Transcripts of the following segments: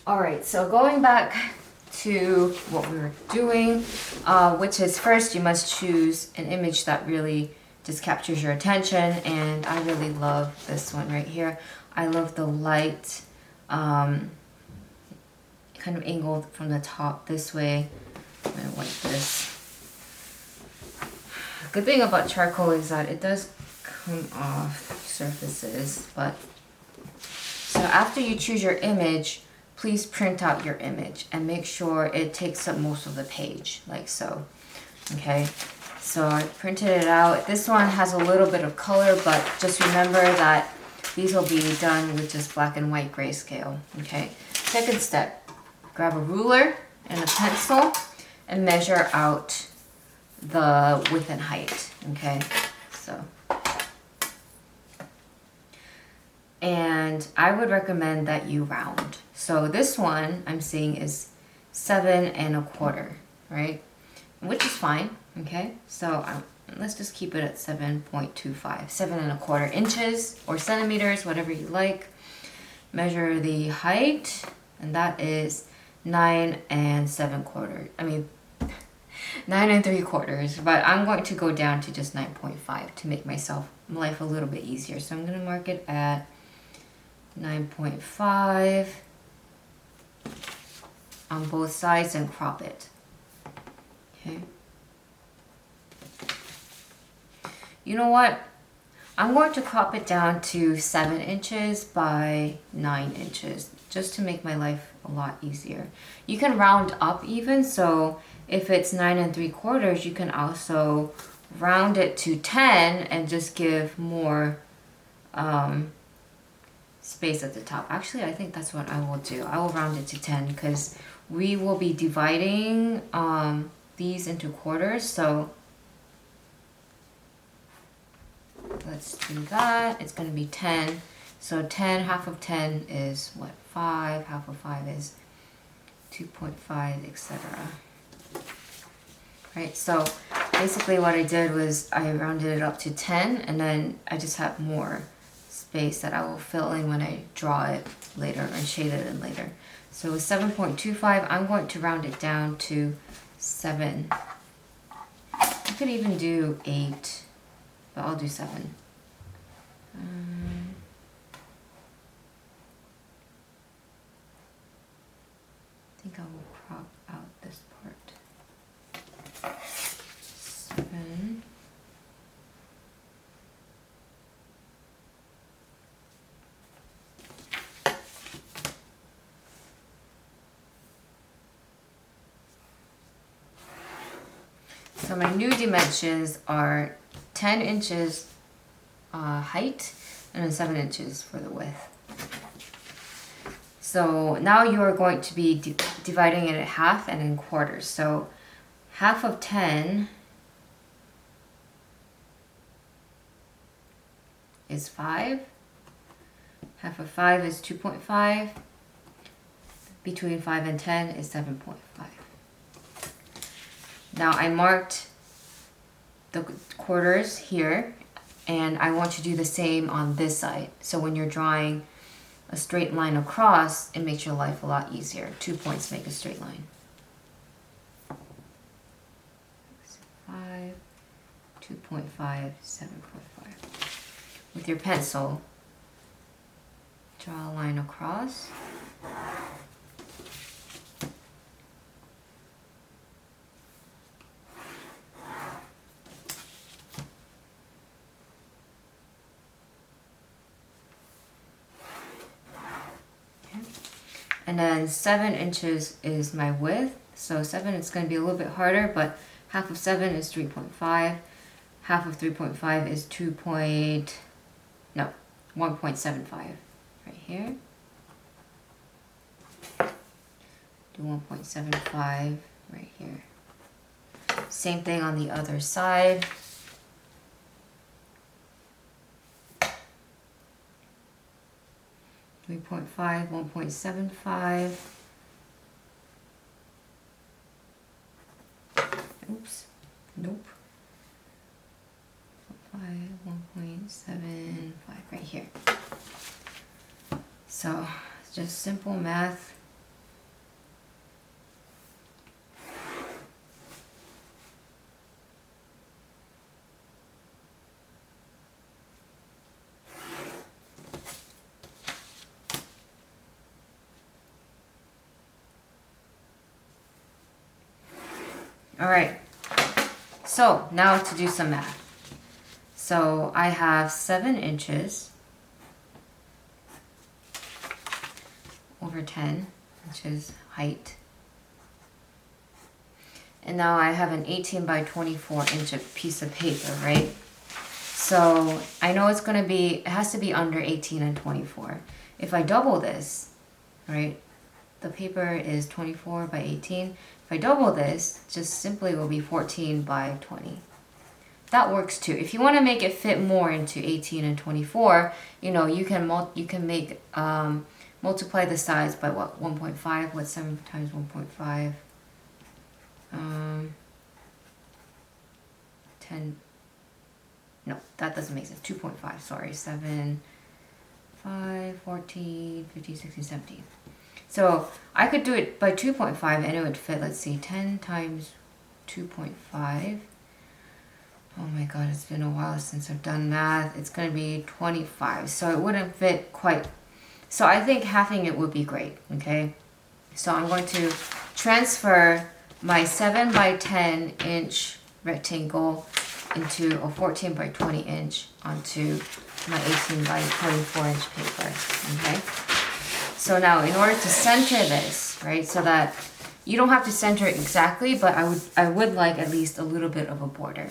All right, so going back to what we were doing, which is first you must choose an image that really just captures your attention, and I really love this one right here. I love the light, kind of angled from the top this way. I'm gonna wipe this. Good thing about charcoal is that it does come off surfaces, but so after you choose your image, please print out your image and make sure it takes up most of the page, like so. Okay, so I printed it out. This one has a little bit of color, but just remember that these will be done with just black and white grayscale. Okay, second step, grab a ruler and a pencil and measure out the width and height. Okay, so. And I would recommend that you round. So this one I'm seeing is 7¼ right? Which is fine, okay? So let's just keep it at 7.25, 7¼ inches or centimeters, whatever you like. Measure the height, and that is 9�7/4. 9�3/4, but I'm going to go down to just 9.5 to make myself life a little bit easier. So I'm gonna mark it at 9.5 on both sides and crop it. Okay. You know what? I'm going to crop it down to 7 inches by 9 inches just to make my life a lot easier. You can round up even, so if it's 9�3/4, you can also round it to 10 and just give more space at the top. Actually, I think that's what I will do. I will round it to 10 because we will be dividing these into quarters. So let's do that. It's going to be 10. So 10, half of 10 is what? 5. Half of 5 is 2.5, etc. Right, so basically what I did was I rounded it up to 10, and then I just have more space that I will fill in when I draw it later and shade it in later. So with 7.25, I'm going to round it down to 7. You could even do 8, but I'll do 7. I think I will crop out this part. 7. So my new dimensions are 10 inches height and then 7 inches for the width. So now you are going to be dividing it in half and in quarters. So half of 10 is 5. Half of 5 is 2.5. Between 5 and 10 is 7.5. Now I marked the quarters here, and I want you to do the same on this side. So when you're drawing a straight line across, it makes your life a lot easier. 2 points make a straight line. 5, 2.5, 7.5. With your pencil, draw a line across. And then 7 inches is my width. So 7 is going to be a little bit harder, but half of 7 is 3.5. Half of 3.5 is 1.75 right here. Do 1.75 right here. Same thing on the other side. .5, 1.75. Oops. Nope. 1.75 right here. So just simple math. All right. So now to do some math. So I have 7 inches over 10 inches height. And now I have an 18 by 24 inch piece of paper, right? So I know it's gonna be, it has to be under 18 and 24. If I double this, right? The paper is 24 by 18. If I double this, just simply will be 14 by 20. That works too. If you want to make it fit more into 18 and 24, you know, you can make multiply the size by what, 1.5. What's 7 times 1.5? 10. No, that doesn't make sense. 2.5. Sorry, 7, 5, 14, 15, 16, 17. So I could do it by 2.5 and it would fit. Let's see, 10 times 2.5. Oh my god, it's been a while since I've done math. It's going to be 25. So it wouldn't fit quite. So I think halving it would be great, okay? So I'm going to transfer my 7 by 10 inch rectangle into a 14 by 20 inch onto my 18 by 24 inch paper, okay? So now in order to center this, right, so that you don't have to center it exactly, but I would like at least a little bit of a border.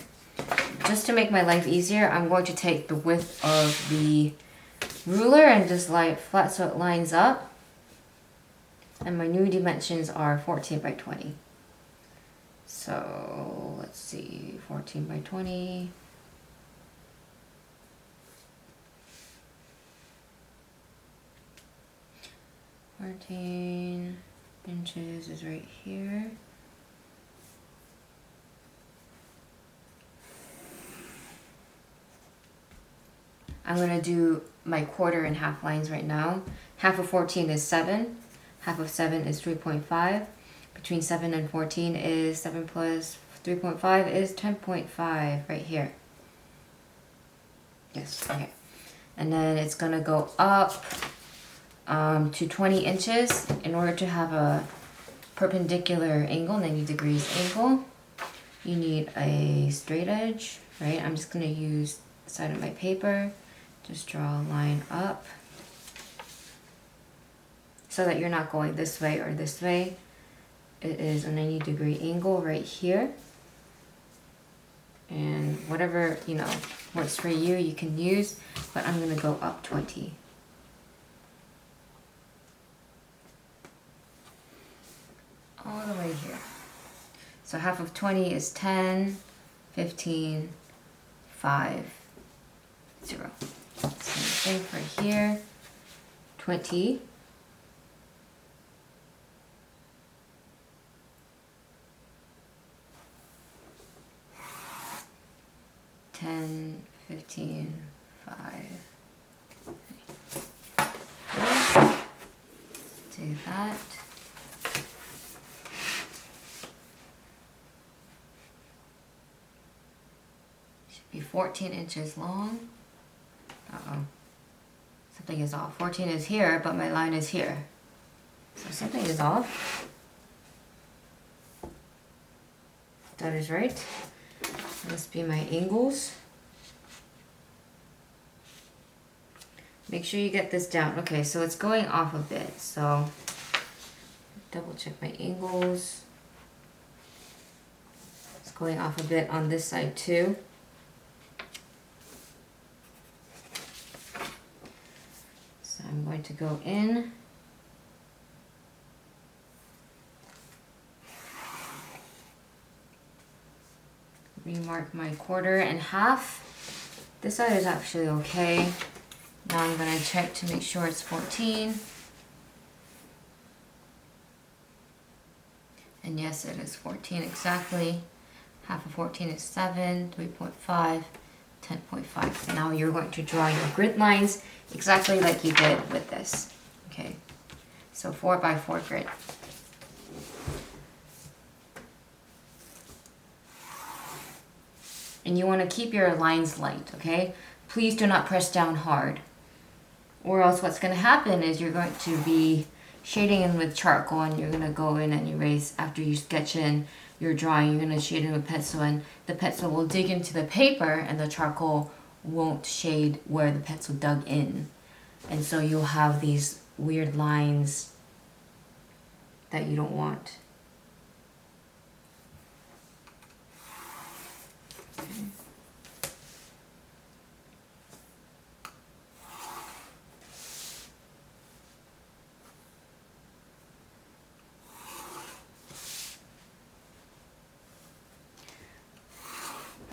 Just to make my life easier, I'm going to take the width of the ruler and just lie it flat so it lines up. And my new dimensions are 14 by 20. So let's see, 14 by 20. Fourteen inches is right here. I'm going to do my quarter and half lines right now. Half of 14 is 7. Half of 7 is 3.5. Between 7 and 14 is 7 plus 3.5 is 10.5 right here. Yes, okay. And then it's going to go up to 20 inches. In order to have a perpendicular angle, 90 degrees angle, you need a straight edge, right? I'm just going to use the side of my paper. Just draw a line up so that you're not going this way or this way. It is a 90-degree angle right here. And whatever, you know, works for you, you can use, but I'm going to go up 20. All the way here. So half of 20 is 10, 15, 5, 0. Same thing for here. 20. 10, 15, 5. Do that. Should be 14 inches long. Uh-oh. Something is off. 14 is here, but my line is here. So something is off. That is right. Must be my angles. Make sure you get this down. Okay, so it's going off a bit. So double check my angles. It's going off a bit on this side too. So I'm going to go in. Remark my quarter and half. This side is actually okay. Now I'm going to check to make sure it's 14. And yes, it is 14 exactly. Half of 14 is 7, 3.5, 10.5. Now you're going to draw your grid lines exactly like you did with this. Okay, so 4 by 4 grid. And you want to keep your lines light, okay? Please do not press down hard. Or else what's going to happen is you're going to be shading in with charcoal and you're going to go in and erase after you sketch in you're drawing, you're gonna shade in with pencil, and the pencil will dig into the paper and the charcoal won't shade where the pencil dug in. And so you'll have these weird lines that you don't want.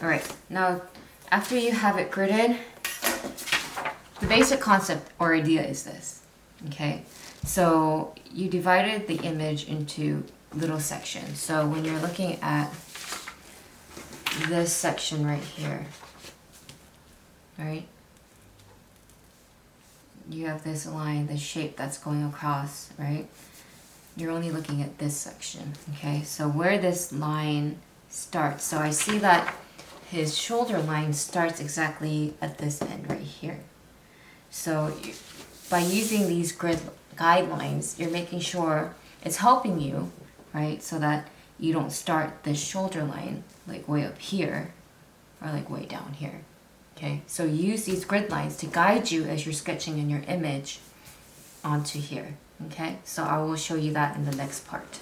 Alright, now after you have it gridded, the basic concept or idea is this, okay? So you divided the image into little sections. So when you're looking at this section right here, right? You have this line, this shape that's going across, right? You're only looking at this section, okay? So where this line starts, so I see that his shoulder line starts exactly at this end right here. So by using these grid guidelines, you're making sure it's helping you, right? So that you don't start this shoulder line like way up here or like way down here, okay? So use these grid lines to guide you as you're sketching in your image onto here, okay? So I will show you that in the next part.